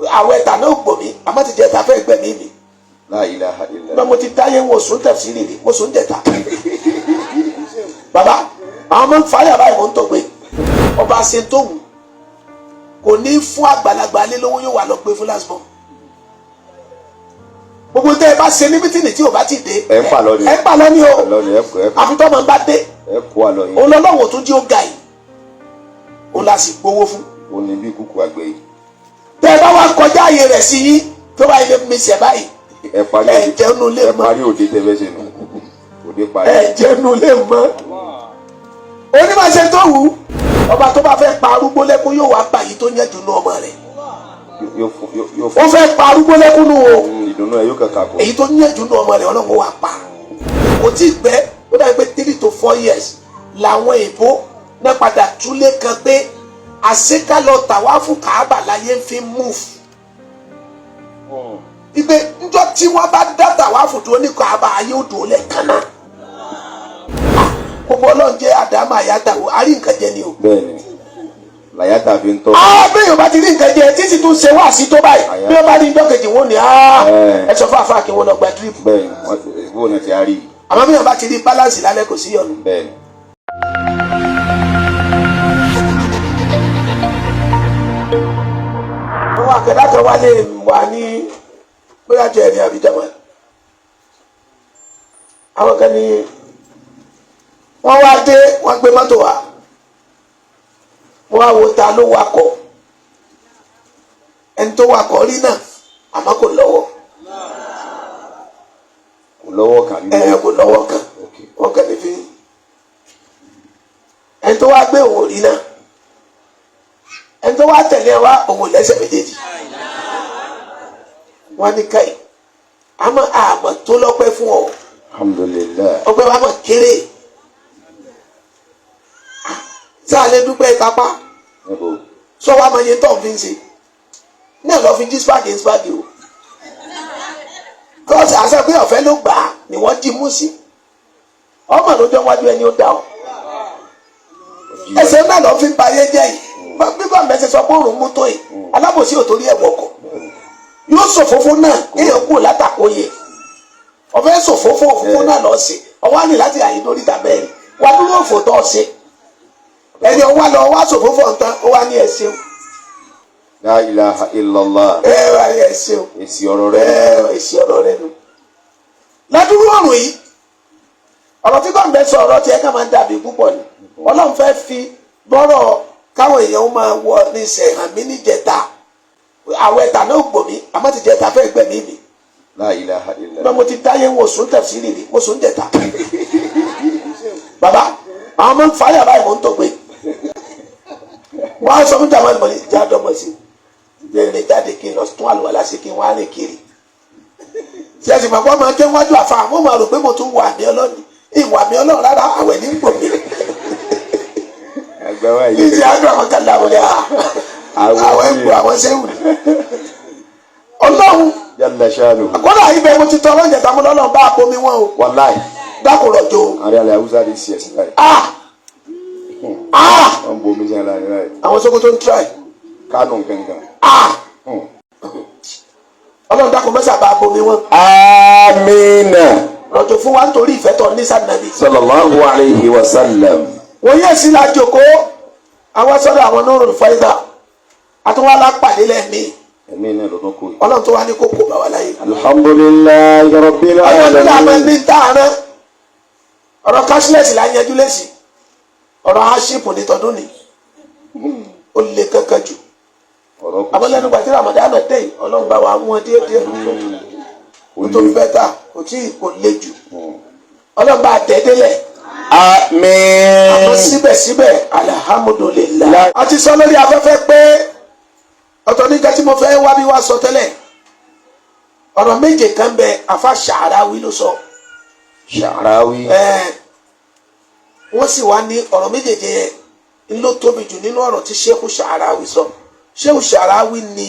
àwẹ̀ tà náà gbò mí àmọ́ ti jẹ́ ta fẹ́ gbẹ̀mí mi. La ilaha illallah. mo ti dáyé wọn sùn tẹ̀síìrì rí mo sùn jẹ̀ta. bàbá àwọn ọmọ ń fàyà báyìí mò ń tó gbé ọba ṣe tó wù kò ní fún àgbàlagbà lé lówó yóò wà lọ gbé fún lásìmọ́. gbogbo tẹ́ ẹ bá ṣe ní mítìnì tí ò bá ti dé ẹ pa lọ ni o àfi tọ́ mọ̀ ń bá dé òun lọ́lọ́wọ́ tó jí ó ga yìí òun la sì gbowó fún. òun ni bí kúkú àgbẹ̀ yìí. tẹ́ ẹ bá wá kọjá ààyè rẹ̀ sí yín tó bá ilé mi sẹ̀ báyìí ẹ jẹ́nu lé mọ́ ẹ parí òde tẹ́fẹ́ ṣe nù òde parí. ẹ jẹ́nu lé mọ́ onímọ̀ọ́sẹ̀ tó wù ú ọba tó bá fẹ́ pa arúgbó lẹ́kún yóò wá pa yìí tó yẹ dùnú ọmọ rẹ̀ ó fẹ́ pa arúgbó lẹ́kún nù o ìdùnnú ẹ yóò kàkà kó èyí tó yẹ dùnú ọmọ rẹ̀ ọlọ́run wà pa kò tí ì pẹ́ ó dàbí pé 3 to 4 years làwọn èèbó náà padà túlé kan pé àṣekálọ̀ tàwáfù Káàbà láyé ń fi move ipe njọ tí wọ́n bá dá tàwáfù tó ní Káàbà ayé ò dùn lẹ́ẹ̀kan náà gbogbo ọlọ́run jẹ́ àdámà àyàtà o àrí nǹkan jẹ ni o. bẹ́ẹ̀ni làyàtà fi ń tọ́. bí yorùbá ti rí nǹkan jẹ títí tún ṣe wá sí tó báyìí bí wọ́n bá rí ijọ́ kejì wọn ni ẹ sọ fún àfáà kí wọ́n lọ gba dírípù. bẹ́ẹ̀ni wọ́n ti bó ní ti a rí. àmọ́ bí yorùbá ti rí báláǹsì lálẹ́ kò sí yọnu. bẹ́ẹ̀ni. àwọn àkàndá kan wá lè wà ní bóyá jẹ ẹ̀rí àbíjàmọ́ àwọn kan ní wọ́n wá dé wọ́n gbé mọ́tò wá wọ́n wá wo ta ló wakọ̀ ẹni tó wakọ̀ rí náà àmọ́ kò lọ́wọ́ kan ní kò lọ́wọ́ kan wọ́n kàn ní fi ẹni tó wá gbé òun rí náà ẹni tó wá tẹ̀lé wa òun lẹ́sẹ̀ méjèèjì wọ́n ní káyì àmọ́ tó lọ́pẹ́ fún ọ alhamdulillah ọpẹ́ wa mọ̀ kéré sáà lè dúpẹ́ kápá sọ wá máa yẹ tó ń fi ń ṣe náà lọ fi jí spagi o kọ́ọ̀sì àṣẹ pé ọ̀fẹ́ ló gbà á ni wọ́n jí mú sí ọmọ lójọ́ wájú ẹni ó dá ọ ẹsẹ̀ náà lọ fi ń bayé jẹ́ yìí bíbá mẹ́sẹ̀ sọ pé òrùn mú tó yìí alábòsí ò torí ẹ̀ wọkọ̀ yóò ṣòfófó náà kéèyàn kúrò látàkóyè ọ̀fẹ́ ṣòfófó òfófó náà lọ sí ọwọ́ àní láti àyè lórí tàbẹ́ẹ̀rì wà dúró òfò tó ṣe ẹni ọwọ́ lọ wá ṣòfófó nǹkan ó wá ní ẹ̀ṣẹ̀ o. La ilaha illallah. wá ní ẹ̀ṣẹ̀ o. èsì ọ̀rọ̀ rẹ. èsì ọ̀rọ̀ rẹ nù. ládùúgbò ọ̀rùn yìí ọ̀rọ̀ tí gbọ̀ǹbẹ sọ ọ̀rọ̀ tí ẹ ká máa ń dàbí púpọ̀ ni ọlọ́run fẹ́ fi bọ́rọ̀ káwọn èèyàn máa wọ ní sẹ̀hàn mí níjẹta àwọn ẹ̀ta náà gbò mí àmọ́ ti jẹta fẹ́ gbẹ̀mí mi. La ilaha illallah. mo ti dáyé wọn sùn tẹ̀síìrì rí mo sùn jẹta. bàbá àwọn ọmọ ń fàyà báyìí mò ń tó gbé wọ́n á sọ fún jàmọ́ ìmọ̀lẹ́ ìjà dọ́mọ̀ sí lè jáde kí n lọ tún àlùwàlá sí kí n wá rìn kiri. ṣé ẹ̀sìn pàpọ̀ máa ké wájú àfa mo máa rò pé mo tún wà mí ọlọ́ni ìwà mi ọlọ́run rárá àwẹ̀ ní gbò mí. ìṣe àdúrà wọn kàdá wọlé àwọn ẹ̀gbọ́n àwọn sẹ́wù ni. ọlọ́run àkọ́dà ibẹ̀ mo ti tọ́ ọlọ́run jẹ̀ta mo lọ́lọ́run bá bomi wọn o. wàláì. dákùrọ̀ jò. àárẹ̀ alẹ́ haúsá di sí ẹ̀sìn báyìí. wọ́n bomi sí ẹ̀la rẹ̀ báyìí. àwọn Sókótó ń tíráì. Kánò gangan. ọlọ́run dákun mẹ́sà bá bomi wọn. Amina. rọ̀jò fún wa nítorí ìfẹ́ tọ́ ní sànàbí. Sallallahu alayhi wa sallam. wọ́n yẹ sí la jòkó àwọn sọ́dọ̀ àwọn Nurul Faida àtúwọ́n alápàdé lẹ́mí. ẹ̀mí náà lọ́dún kù. ọlọ́run tó wá ní kókó bá wà láyé. alhamdulillahi rabbil alamin. ọlọ́run tó àmọ́ ní dáhàrán ọ̀rọ̀ cashless là ń yanjú lẹ́sìn ọ̀rọ̀ aṣípù ní tọdún ni ó lè kankan jù. abọ́lẹ́nu gbàtí Ramadan dé yìí ọlọ́run bá wa mú wọn díẹ̀díẹ̀ tó bẹ́tà kò tí kò le jù ọlọ́run bá tẹ̀ délẹ̀. àmín. àmọ́ síbẹ̀síbẹ̀ alhamdulillah. a ti sọ lórí afẹ́fẹ́ pé ọ̀tọ̀ nígbà tí mo fẹ́ wá bí wá sọ tẹ́lẹ̀ ọ̀rọ̀ méje kan bẹ àfa Sha'rawi ló sọ. Sha'rawi. wọ́n sì wá ní ọ̀rọ̀ méjèèjì yẹn ló tóbi jù nínú ọ̀rọ̀ tí Sheikh Sha'rawi sọ. Sheikh Sha'rawi ni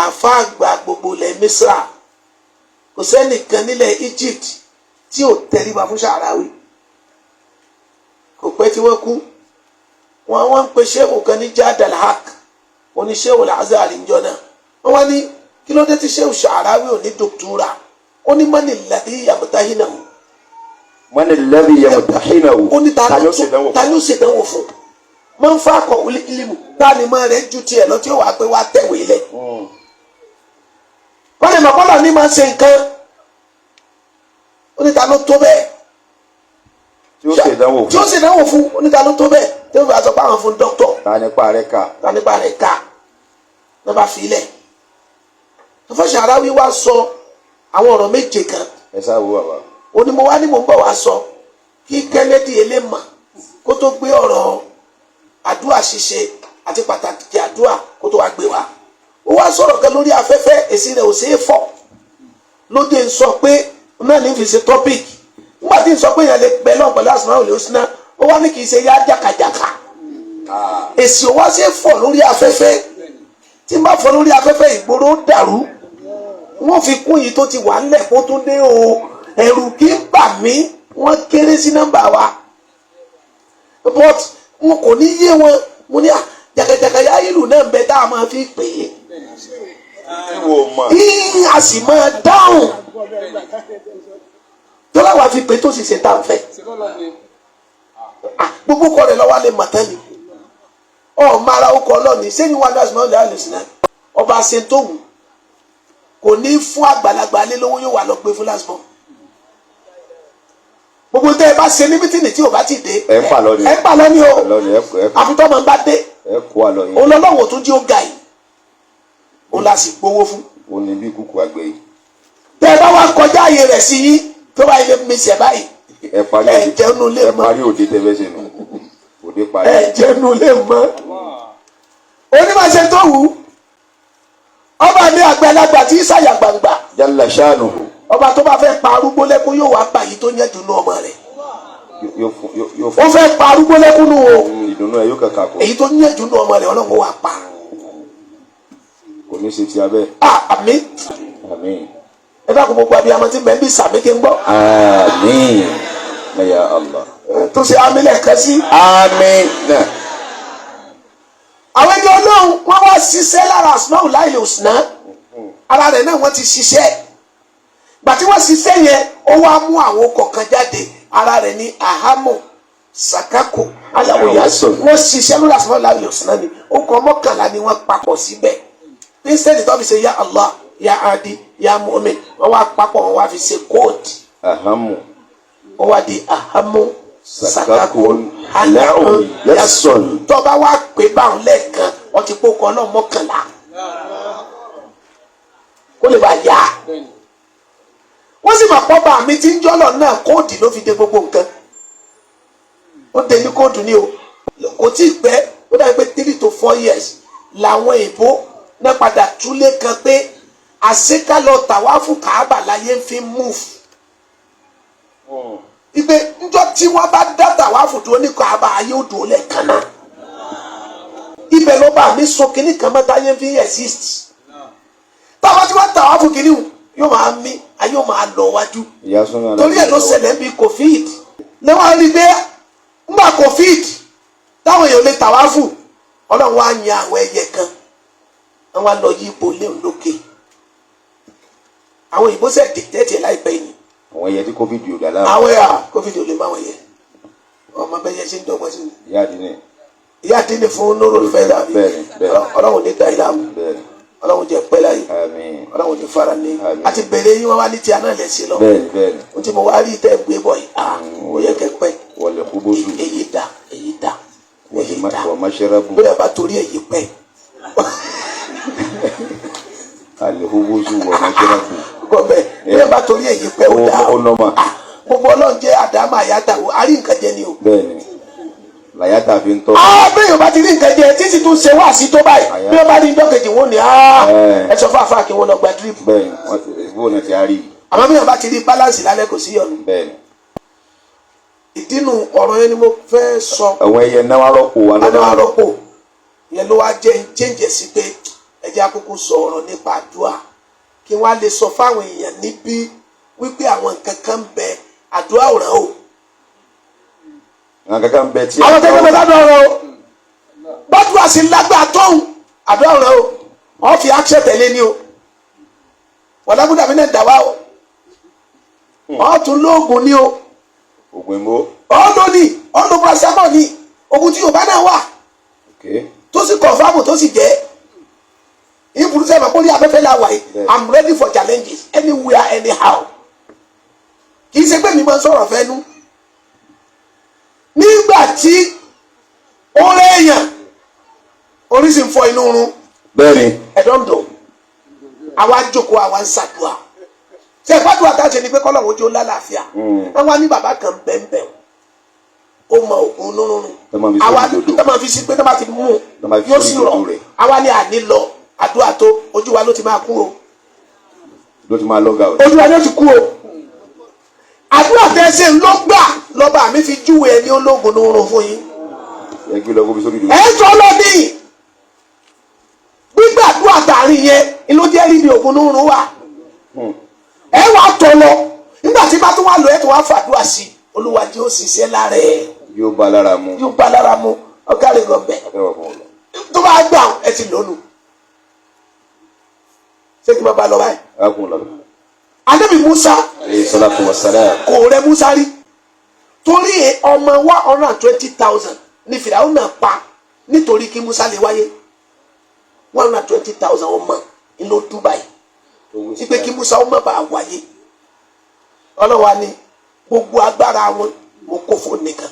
àfa àgbà gbogbo ilẹ̀ Misra kò sẹ́nìkan nílẹ̀ Egypt tí ò tẹríba fún Sha'rawi kò pẹ́ tí wọ́n kú wọ́n ń pe Sheikh kan ní Jadal Haq oní Sheikh al-Azhar àlìjọ náà wọ́n ní kí ló dé tí Sheikh Sha'rawi ò ní dòkítúrà ó ní mọ́nì lẹ́bí yàmùtáhínà man alladhi yamtahinahu. ó ní ta ni ó ṣèdánwò fún máa ń fa akọ̀ ìlímù ta ni máa rẹ̀ ju tiẹ̀ lọ tí ó wàá pé wàá tẹ̀wé lẹ̀ wọ́n lè mọ̀ kọ́lá ní máa ṣe nǹkan ó ní ta ló tó bẹ́ẹ̀ tí ó ṣèdánwò fún ó ní ta ló tó bẹ́ẹ̀ tí ó fi àṣọ pàwọn fún dókítọ̀ ta nípa rẹ̀ ká ló bá fi ilẹ̀ Sheikh Sha'rawi wá sọ àwọn ọ̀rọ̀ méje kan ẹ sáwọ bàbá ó ní mo wá ní mò ń bọ̀ wá sọ kí Kennedy eléma kó tó gbé ọ̀rọ̀ àdúrà ṣíṣe àti pàtàkì àdúrà kó tó wá gbé wa ó wá sọ̀rọ̀ kan lórí afẹ́fẹ́ èsì rẹ̀ ò ṣeé fọ̀ lóde ń sọ pé náà ní fi ṣe topic nígbà tí ń sọ pé yẹn lè pẹ́ lọ́n pẹ̀lú Asmaul Husna ó wá ní kì í ṣe yá jàkàjàkà èsì ò wá ṣe fọ̀ lórí afẹ́fẹ́ tí n bá fọ̀ lórí afẹ́fẹ́ ìgboro dàrú wọ́n fi kún yìí tó ti wà ńlẹ̀ kó tún dé o ẹ̀rù kì í bà mí wọ́n kéré sí nọ́mbà wa but wọn kò ní yé wọn mo ní jàkàjàkà yá ìlú náà ń bẹ tá a máa fi pè é yín a sì máa dáhùn tó láwa fi pè é tó sì ṣe tá a fẹ́ gbogbo kọ rẹ̀ lọ́wọ́ lè mọ̀ tẹ́lẹ̀ ọ̀ mara ó kọ ọlọ́ọ̀ni sẹ́ni wà ní Asmaul Husna ọba ṣe tó wù kò ní fún àgbàlagbà lé lówó yóò wà lọ pé fún lásìmọ́ gbogbo tẹ́ ẹ bá ṣe ní mítìnì tí ò bá ti dé ẹ pa lọ ni o àfitọ́ máa ń bá dé òun lọ́wọ́ tó jí ó ga yìí òun la sì gbowó fún. o ní bí kúkú àgbẹ̀ yìí. tẹ́ ẹ bá wá kọjá ààyè rẹ̀ sí yín tó bá ilé mi ṣẹ̀ báyìí ẹ jẹ́nu lé mọ́ ẹ parí òde tẹ́fẹ́ sínú òde parí. ẹ jẹ́nu lé mọ́ onímọ̀ọ́sẹ̀ tó wù ú ọba ní àgbàlagbà tí ìsàyà gbangba jalla shanuhu ọba tó bá fẹ́ pa arúgbó lẹ́kún yóò wá pa yìí tó yẹn dùnú ọmọ rẹ̀ ó fẹ́ pa arúgbó lẹ́kún nù o ìdùnnú ẹ yóò kàkà kó èyí tó yẹn dùnú ọmọ rẹ̀ ọlọ́run wà pa kò ní ṣe ti abẹ́. àmín ẹ dákun gbogbo abiyamọ tí mẹ́bí sàmì kí n gbọ́. àmín ya Allah. tó ṣe amílẹ̀ kan sí. àmín náà. àwọn ẹni ọlọ́run wọ́n wá ṣiṣẹ́ lára Asmaul Husna ara rẹ̀ náà wọ́n ti ṣiṣẹ́ gbàtí wọ́n ṣiṣẹ́ yẹn ó wá mú àwọn okọ̀ kan jáde ara rẹ̀ ní ahamu sakako aláwòyásọ wọ́n ṣiṣẹ́ lórí Asmaul Husna ni okọ̀ mọ́kànlá ni wọ́n papọ̀ síbẹ̀ instead tó fi ṣe ya Allah ya adi ya mu'min wọ́n wá papọ̀ wọ́n wá fi ṣe kóòdù ahamu wọ́n wá di ahamu sakako aláwòyásọ tó bá wá pè báwọn lẹ́ẹ̀kan wọ́n ti kó kan náà mọ́kànlá kó lè bá yá wọ́n sì máa pọ́ bá mi tí ń jọ́lọ̀ náà kóòdù ló fi de gbogbo nǹkan ó de ní kóòdù ni o kò tí ì pẹ́ ó dàbí pé 3 to 4 years làwọn èèbó náà padà túlé kan pé àṣekálọ̀ tàwáfù Káàbà láyé ń fi move ipe njọ́ tí wọ́n bá dá tàwáfù tó ní Káàbà ayé ó dùn ó lẹ́ẹ̀kan náà ibẹ̀ ló bá mi sọ kínní kan mẹ́ta yẹn fi exist táwọn tí wọ́n tàwáfù kínní yóò máa mí ayé ó máa lọ wájú torí ẹ̀ ló ṣẹlẹ̀ bí covid lẹ́wọ̀n rí bẹ́ẹ̀ ńgbà covid táwọn èèyàn lè tàwáfù ọlọ́run wá yan àwọn ẹyẹ kan àwọn lọ yí ipò léwu lókè àwọn òyìnbó sẹ̀ dìtẹ́tì láìpẹ́ yìí. àwọn ẹyẹ tí covid yóò dá láàmú. àwọn ẹyà covid yóò lè má wọn yẹ ọmọ bẹ́ẹ̀ yẹn ṣe ń dọ́gbọ́n sí i. ìyá àdínní fún nóró fẹ́ dàbí ọlọ́run ní dáì láàmú ọlọ́run jẹ pẹ́ láyé ọlọ́run ní fara ní àti bèrè yín wọn wá ní tí a náà lẹ̀ sí lọ o tí mo wá rí tẹ́ gbé bọ̀ yìí ó yẹ kẹ́ pẹ́ èyí dá bóyá bá torí èyí pẹ́. alihubusu wọ mọ́ṣẹ́ráfù. gọ́bẹ̀ bóyá bá torí èyí pẹ́ ó dá gbogbo ọlọ́run jẹ́ àdámà àyàtà àrí nǹkan jẹ ni o. bẹ́ẹ̀ni làyàtà fi ń tọ́. bẹ́ẹ̀ yóò bá ti rí nǹkan jẹ títí tún ṣe wá sí tó báyìí bí wọ́n bá rí dọ́kẹ̀jì wọn ni ẹ sọ fún àfáà kí wọ́n lọ gba drip. bẹ́ẹ̀ni ìbò náà ti a rí. àmọ́ bí wọ́n bá ti rí balance lálẹ́ kò sí yọnu. bẹ́ẹ̀ni. ìdínú ọ̀rọ̀ yẹn ni mo fẹ́ sọ. àwọn ẹyẹ náwó rọ́pò wa lọ́wọ́. náwó rọ́pò yẹn ló wá jẹ́ jẹ́ǹjẹ̀ sí pé ẹ jẹ́ àkókò sọ ọ̀rọ̀ nípa àdúrà kí wọ́n á lè sọ fáwọn èèyàn níbí wípé àwọn nǹkan kan bẹ àdúrà òràn o. àwọn kankan bẹ tí. àwọn tẹ́lẹ̀ bẹ ládùúrà o gbàdúrà sí lágbà tóun àdúrà òràn o wọ́n fi action tẹ̀lé ni o wọ́n lágbódà mi náà dà wá o wọ́n tún lóògùn ni o ògùn ìmọ̀. ọ̀dọ́ ni ọ̀dọ́ paracetamol ni ogun tí Yorùbá náà wà tó sì confam tó sì jẹ́ ìbùrúsẹ̀ máa kó ní afẹ́fẹ́ la wà yìí I'm ready for challenges anywhere anyhow kì í ṣe pé mi máa ń sọ̀rọ̀ fẹ́nu nígbà tí orí èèyàn oríṣi ń fọ inú run bẹ́ẹ̀ni ẹ̀dọ́ǹdọ̀ àwa jókòó àwa ń ṣàdúrà ṣe ìfàdúrà tá a ṣe ni pé kọ́lọ̀ ojú lálàáfíà wọ́n wá ní bàbá kan bẹ́ẹ̀ ó mọ ògùn nínú àwa tó máa fi sí pé tó máa ti mú yóò sì rọ àwa ni àní lọ àdúrà tó ojú wa ló ti máa kú o ló ti máa lọ́gà o ojú wa ló ti kú o àdúrà tẹ́ ṣe ló gbà lọ́ba mi fi júwe ẹni ológun nínú fún yín ẹ gbé lọ gómìnà sórí ìdúró. ẹ jọ lọ ní gbígbàdúrà tààrin yẹn ló jẹ́ rí ni ògùn nínú wa ẹ wà tọ̀ lọ nígbà tí bá tún wà lọ ẹ tó wà fàdúrà sí i Olúwa jẹ́ ó ṣiṣẹ́ lára ẹ̀ yóò bá lára mu. yóò bá lára mu ọ̀gá rẹ̀ gọ̀bẹ̀ tó bá gbà ẹ ti lónù ṣé kí n máa bá lọ báyìí. Ànábì Musa kò rẹ Musa rí torí ọmọ 120,000 ní Fìràwọ̀ náà pa nítorí kí Musa lè wáyé 120,000 ọmọ inú Dubai wípé kí Musa ọmọ bá wáyé ọlọ́wà ni gbogbo agbára wọn mo kó fún nìkan.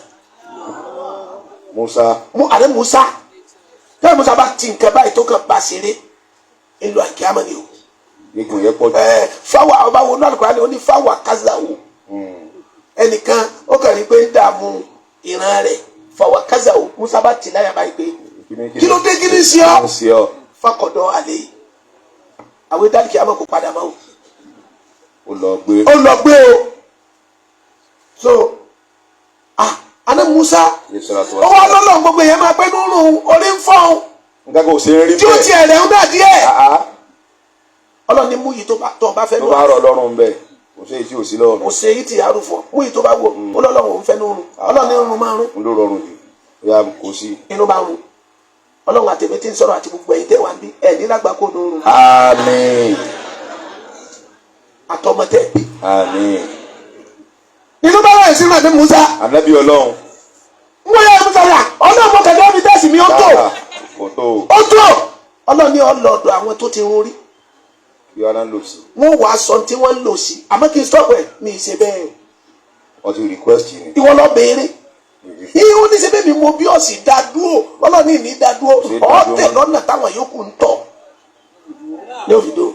Musa àdé Musa tẹ́lẹ̀ Musa bá ti nǹkan báyìí tó kàn bá ṣeré ìlú àkíyàmọ́ ni o. igun yẹn pọ̀ jù. fáwọn ọba wo náà lùkọ́ ni ó ní fáwọn àkàzà wò ẹnìkan ó kàn rí pé ń dààmú ìran rẹ̀ fáwọn àkàzà wò Musa bá ti láyà báyìí pé kí ló dé kí ni sí ọ fakọ̀dọ̀ àlẹ́ yìí àwọn ìdálẹ́ kìyàmọ́ kò padà mọ́ o. ó lọ gbé o. So àná Musa ó wá lọ́lọ́ gbogbo èèyàn máa pẹ́ nínú orí ń fọ́n nǹkan kò ṣe é rí bẹ́ẹ̀ tí ó ti ẹ̀rẹ̀ ń dà díẹ̀ ọlọ́ni mú yìí tó bá fẹ́ tó bá rọ̀ lọ́rùn bẹ́ẹ̀ kò ṣe èyí tí ò sí lọ́rùn kò ṣe èyí tí arúfọ̀ mú yìí tó bá wò ó lọ́lọ́run fẹ́ nínú ọlọ́ni irun máa rún. n ló rọrùn jù ya kò sí. inú bá rún ọlọ́run àtẹ̀mí tí ń sọ̀rọ̀ àti gbogbo ẹ̀yin tẹ́ wá bí ẹ̀ ní lágbà kó nínú. àmín. àtọmọtẹ. àmín. inú bá wà sí ìrìnàjò Musa. ànábì Ọlọ́run. ń wọ́n yára Musa yà ọlọ́run mọ̀ kẹ́kẹ́ mi tẹ̀sí mi ó tó. ó tó ọlọ́run ní ọlọ́dọ̀ àwọn tó ti rún rí. yóò rán lò sí. wọ́n wàá sọ tí wọ́n ń lò sí àmọ́ kí n stop ẹ̀ mi ì ṣe bẹ́ẹ̀. wọ́n ti request ni. ìwọ lọ béèrè. ìhun ní sẹ́bẹ̀ mi mo bí ọ̀sìn dá dúró ọlọ́run ní dá dúró ọ̀tẹ̀ lọ́nà táwọn yòókù ń tọ̀ ní òfìdó.